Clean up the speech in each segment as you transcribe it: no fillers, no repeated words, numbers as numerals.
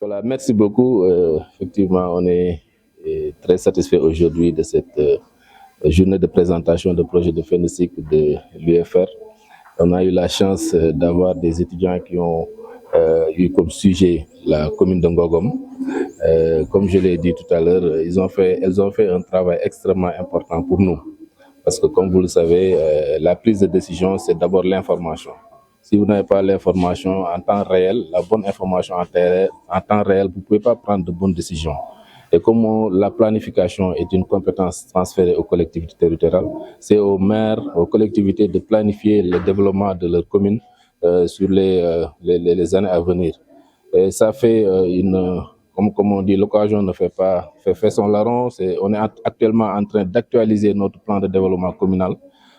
Voilà, merci beaucoup. Effectivement, on est très satisfait aujourd'hui de cette journée de présentation de projet de fin de cycle de l'UFR. On a eu la chance d'avoir des étudiants qui ont eu comme sujet la commune de Ngogom. Comme je l'ai dit tout à l'heure, elles ont fait un travail extrêmement important pour nous. Parce que comme vous le savez, la prise de décision, c'est d'abord l'information. Si vous n'avez pas l'information en temps réel, la bonne information en temps réel, vous ne pouvez pas prendre de bonnes décisions. Et comme la planification est une compétence transférée aux collectivités territoriales, c'est aux maires, aux collectivités de planifier le développement de leur commune sur les années à venir. Et ça fait comme on dit, l'occasion ne fait pas fait son larron. On est actuellement en train d'actualiser notre plan de développement communal.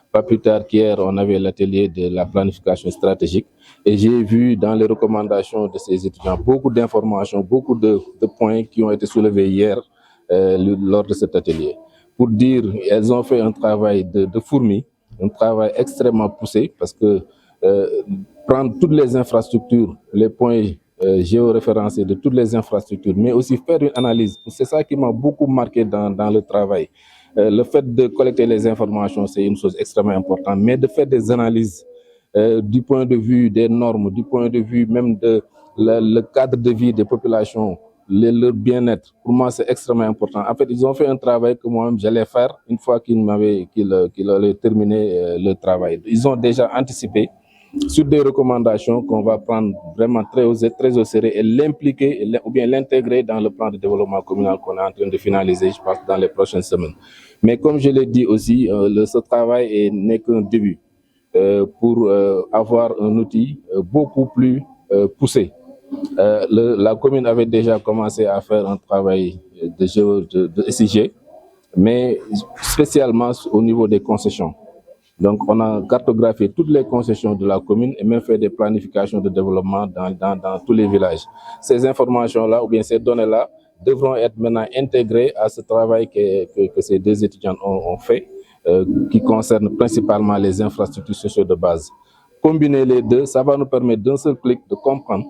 Pas plus tard qu'hier, on avait l'atelier de la planification stratégique et j'ai vu dans les recommandations de ces étudiants beaucoup d'informations, beaucoup de points qui ont été soulevés hier lors de cet atelier. Pour dire, elles ont fait un travail de fourmi, un travail extrêmement poussé parce que prendre toutes les infrastructures, les points géoréférencés de toutes les infrastructures, mais aussi faire une analyse. C'est ça qui m'a beaucoup marqué dans le travail. Le fait de collecter les informations, c'est une chose extrêmement importante, mais de faire des analyses du point de vue des normes, du point de vue même de le cadre de vie des populations, leur bien-être, pour moi, c'est extrêmement important. En fait, ils ont fait un travail que moi-même, j'allais faire une fois qu'ils avaient terminé le travail. Ils ont déjà anticipé sur des recommandations qu'on va prendre vraiment très au sérieux et l'impliquer ou bien l'intégrer dans le plan de développement communal qu'on est en train de finaliser, je pense, dans les prochaines semaines. Mais comme je l'ai dit aussi, ce travail n'est qu'un début pour avoir un outil beaucoup plus poussé. La commune avait déjà commencé à faire un travail de SIG, mais spécialement au niveau des concessions. Donc, on a cartographié toutes les concessions de la commune et même fait des planifications de développement dans tous les villages. Ces informations-là, ou bien ces données-là, devront être maintenant intégrées à ce travail que ces deux étudiants ont fait, qui concerne principalement les infrastructures sociales de base. Combiner les deux, ça va nous permettre d'un seul clic de comprendre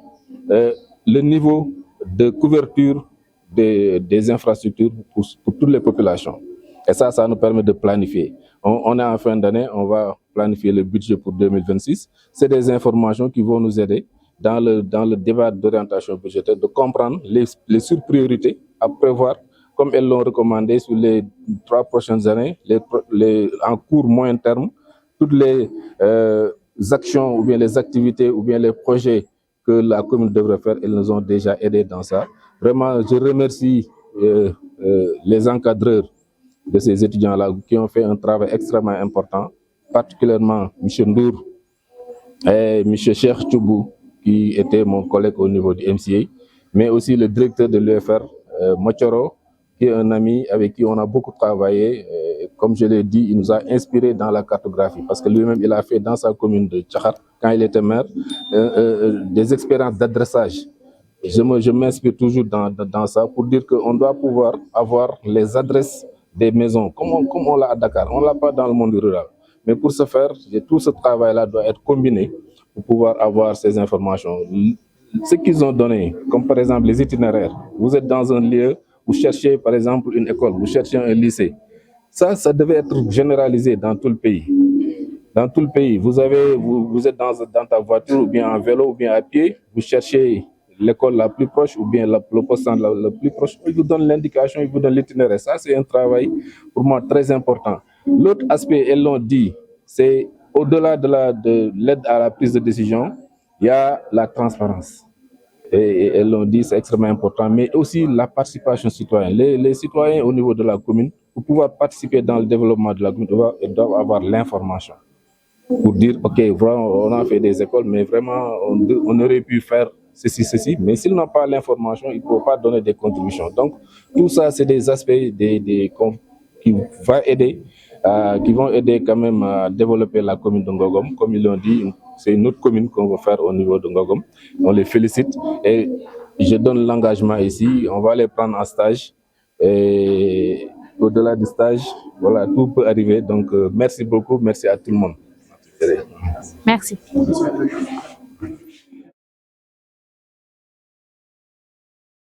le niveau de couverture des infrastructures pour toutes les populations. Et ça nous permet de planifier. On est en fin d'année, on va planifier le budget pour 2026. C'est des informations qui vont nous aider dans le débat d'orientation budgétaire de comprendre les surpriorités à prévoir, comme elles l'ont recommandé sur les 3 prochaines années, en court moyen terme, toutes les actions ou bien les activités ou bien les projets que la commune devrait faire, elles nous ont déjà aidés dans ça. Vraiment, je remercie les encadreurs de ces étudiants-là qui ont fait un travail extrêmement important, particulièrement M. Ndour et M. Cheikh Choubou, qui était mon collègue au niveau du MCA, mais aussi le directeur de l'UFR, Mochoro, qui est un ami avec qui on a beaucoup travaillé. Comme je l'ai dit, il nous a inspiré dans la cartographie, parce que lui-même, il a fait dans sa commune de Tchahar, quand il était maire, des expériences d'adressage. Je m'inspire toujours dans ça pour dire qu'on doit pouvoir avoir les adresses des maisons, comme on l'a à Dakar. On ne l'a pas dans le monde rural. Mais pour ce faire, tout ce travail-là doit être combiné pour pouvoir avoir ces informations. Ce qu'ils ont donné, comme par exemple les itinéraires, vous êtes dans un lieu, vous cherchez par exemple une école, vous cherchez un lycée. Ça devait être généralisé dans tout le pays. Dans tout le pays, vous êtes dans ta voiture, ou bien en vélo, ou bien à pied, vous cherchez l'école la plus proche ou bien le poste le plus proche, il vous donne l'indication, il vous donne l'itinéraire. Ça, c'est un travail pour moi très important. L'autre aspect, elles l'ont dit, c'est au-delà de l'aide à la prise de décision, il y a la transparence. Et elles l'ont dit, c'est extrêmement important, mais aussi la participation citoyenne. Les citoyens au niveau de la commune, pour pouvoir participer dans le développement de la commune, ils doivent avoir l'information. Pour dire, OK, on a fait des écoles, mais vraiment, on aurait pu faire ceci, mais s'ils n'ont pas l'information, ils ne peuvent pas donner des contributions. Donc, tout ça, c'est des aspects qui vont aider quand même à développer la commune de Ngogom. Comme ils l'ont dit, c'est une autre commune qu'on va faire au niveau de Ngogom. On les félicite et je donne l'engagement ici. On va les prendre en stage et au-delà du stage, voilà, tout peut arriver. Donc, merci beaucoup, merci à tout le monde. Merci.